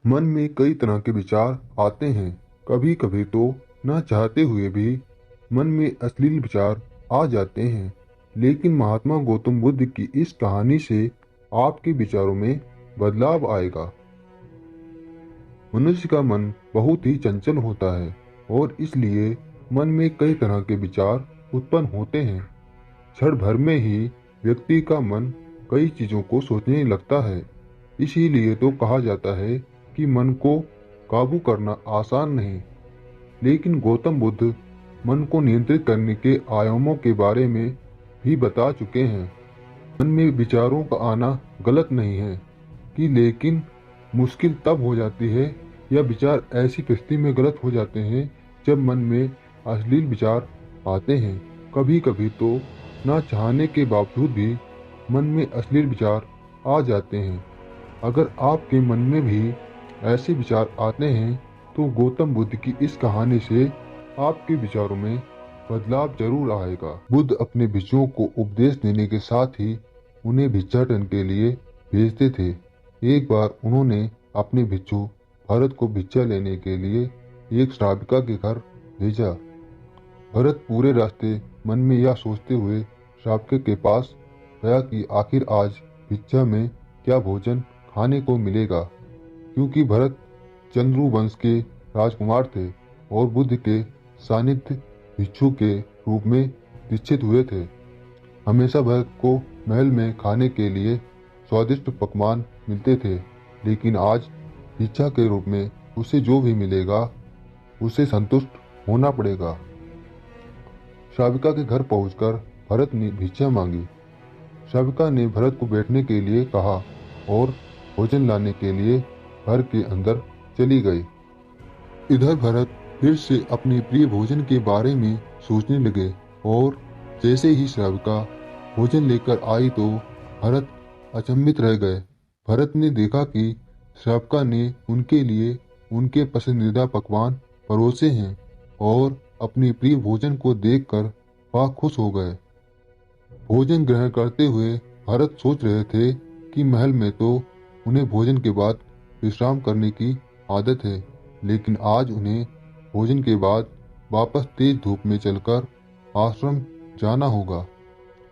मन में कई तरह के विचार आते हैं। कभी कभी तो न चाहते हुए भी मन में अश्लील विचार आ जाते हैं। लेकिन महात्मा गौतम बुद्ध की इस कहानी से आपके विचारों में बदलाव आएगा। मनुष्य का मन बहुत ही चंचल होता है और इसलिए मन में कई तरह के विचार उत्पन्न होते हैं। क्षण भर में ही व्यक्ति का मन कई चीजों को सोचने लगता है। इसीलिए तो कहा जाता है कि मन को काबू करना आसान नहीं। लेकिन गौतम बुद्ध मन को नियंत्रित करने के आयामों के बारे में भी बता चुके हैं। मन में विचारों का आना गलत नहीं है कि लेकिन मुश्किल तब हो जाती है या विचार ऐसी परिस्थिति में गलत हो जाते हैं जब मन में अश्लील विचार आते हैं। कभी कभी तो ना चाहने के बावजूद भी मन में अश्लील विचार आ जाते हैं। अगर आपके मन में भी ऐसे विचार आते हैं तो गौतम बुद्ध की इस कहानी से आपके विचारों में बदलाव जरूर आएगा। बुद्ध अपने भिक्षुओं को उपदेश देने के साथ ही उन्हें भिक्षाटन के लिए भेजते थे। एक बार उन्होंने अपने भिक्षु भरत को भिक्षा लेने के लिए एक श्राविका के घर भेजा। भरत पूरे रास्ते मन में यह सोचते हुए श्राविका के पास गया कि आखिर आज भिक्षा में क्या भोजन खाने को मिलेगा, क्योंकि भरत चंद्रू वंश के राजकुमार थे और बुद्ध के सानिध्य भिक्षु के रूप में दीक्षित हुए थे। हमेशा भरत को महल में खाने के लिए स्वादिष्ट पकवान मिलते थे, लेकिन आज भिक्षा के रूप में उसे जो भी मिलेगा उसे संतुष्ट होना पड़ेगा। श्राविका के घर पहुंचकर भरत ने भिक्षा मांगी। श्राविका ने भरत को बैठने के लिए कहा और भोजन लाने के लिए घर के अंदर चली गई। इधर भरत फिर से अपने प्रिय भोजन के बारे में सोचने लगे और जैसे ही श्राविका भोजन लेकर आई तो भरत अचंभित रह गए। भरत ने देखा कि श्राविका ने उनके लिए उनके पसंदीदा पकवान परोसे हैं और अपने प्रिय भोजन को देखकर वह खुश हो गए। भोजन ग्रहण करते हुए भरत सोच रहे थे कि महल में तो उन्हें भोजन के बाद विश्राम करने की आदत है, लेकिन आज उन्हें भोजन के बाद वापस तेज धूप में चलकर आश्रम जाना होगा।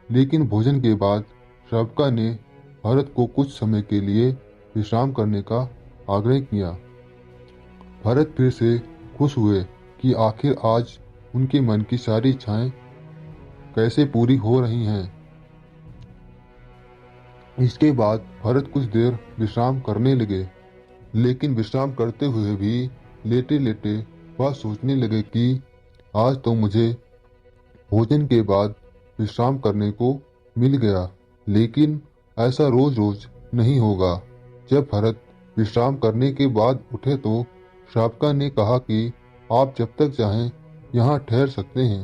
लेकिन भोजन के बाद श्राविका ने भरत को कुछ समय के लिए विश्राम करने का आग्रह किया। भरत फिर से खुश हुए कि आखिर आज उनके मन की सारी इच्छाएं कैसे पूरी हो रही हैं। इसके बाद भरत कुछ देर विश्राम करने लगे, लेकिन विश्राम करते हुए भी लेटे लेटे वह सोचने लगे कि आज तो मुझे भोजन के बाद विश्राम करने को मिल गया, लेकिन ऐसा रोज रोज नहीं होगा। जब भरत विश्राम करने के बाद उठे तो श्राविका ने कहा कि आप जब तक चाहें यहाँ ठहर सकते हैं।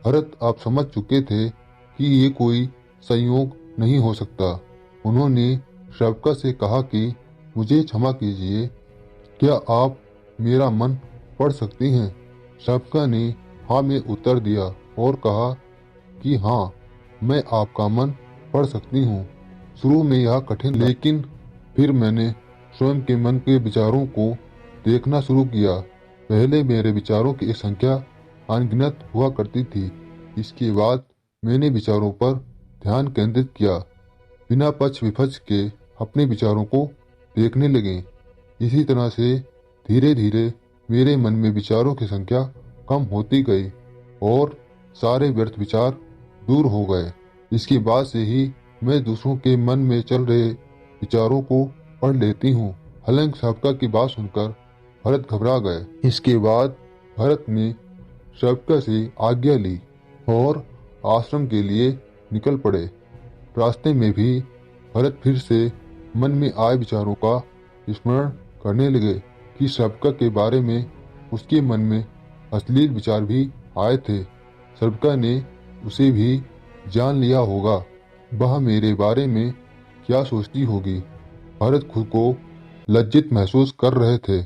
भरत आप समझ चुके थे कि ये कोई संयोग नहीं हो सकता। उन्होंने श्राविका से कहा कि मुझे क्षमा कीजिए, क्या आप मेरा मन पढ़ सकती हैं? श्राविका ने हाँ में उत्तर दिया और कहा कि हाँ, मैं आपका मन पढ़ सकती हूँ। शुरू में यह कठिन, लेकिन फिर मैंने स्वयं के मन के विचारों को देखना शुरू किया। पहले मेरे विचारों की संख्या अनगिनत हुआ करती थी। इसके बाद मैंने विचारों पर ध्यान केंद्रित किया, बिना पक्ष विपक्ष के अपने विचारों को देखने लगे। इसी तरह से धीरे धीरे मेरे मन में विचारों की संख्या कम होती गई और सारे व्यर्थ विचार दूर हो गए। इसके बाद से ही मैं दूसरों के मन में चल रहे विचारों को पढ़ लेती हूँ। हालांकि श्राविका की बात सुनकर भरत घबरा गए। इसके बाद भरत ने श्राविका से आज्ञा ली और आश्रम के लिए निकल पड़े। रास्ते में भी भरत फिर से मन में आए विचारों का स्मरण करने लगे कि श्राविका के बारे में उसके मन में अश्लील विचार भी आए थे। श्राविका ने उसे भी जान लिया होगा, वह मेरे बारे में क्या सोचती होगी। भरत खुद को लज्जित महसूस कर रहे थे।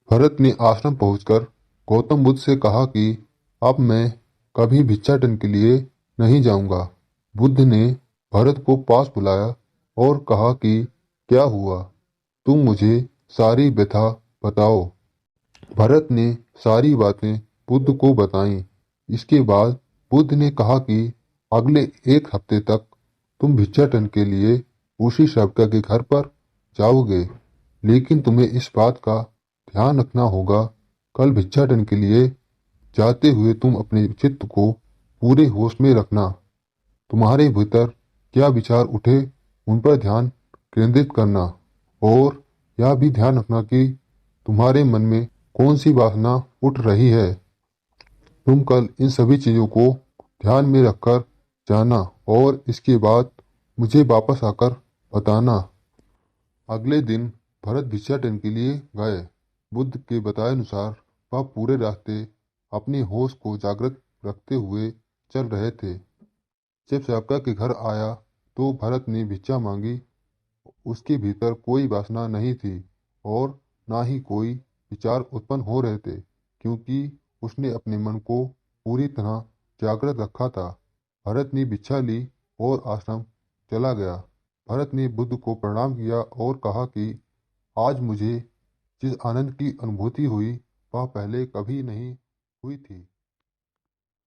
भरत ने आश्रम पहुंचकर गौतम बुद्ध से कहा कि अब मैं कभी भिक्षाटन के लिए नहीं जाऊंगा। बुद्ध ने भरत को पास बुलाया और कहा कि क्या हुआ, तुम मुझे सारी व्यथा बताओ। भरत ने सारी बातें बुद्ध को बताईं। इसके बाद बुद्ध ने कहा कि अगले एक हफ्ते तक तुम भिक्षाटन के लिए उसी श्रावका के घर पर जाओगे, लेकिन तुम्हें इस बात का ध्यान रखना होगा, कल भिक्षाटन के लिए जाते हुए तुम अपने चित्त को पूरे होश में रखना। तुम्हारे भीतर क्या विचार उठे उन पर ध्यान केंद्रित करना, और यह भी ध्यान रखना कि तुम्हारे मन में कौन सी वासना उठ रही है। तुम कल इन सभी चीजों को ध्यान में रखकर जाना और इसके बाद मुझे वापस आकर बताना। अगले दिन भरत भिक्षाटन के लिए गए। बुद्ध के बताए अनुसार वह पूरे रास्ते अपने होश को जागृत रखते हुए चल रहे थे। जब श्रावका के घर आया तो भरत ने भिक्षा मांगी। उसके भीतर कोई वासना नहीं थी और ना ही कोई विचार उत्पन्न हो रहे थे, क्योंकि उसने अपने मन को पूरी तरह जागृत रखा था। भरत ने भिक्षा ली और आश्रम चला गया। भरत ने बुद्ध को प्रणाम किया और कहा कि आज मुझे जिस आनंद की अनुभूति हुई वह पहले कभी नहीं हुई थी।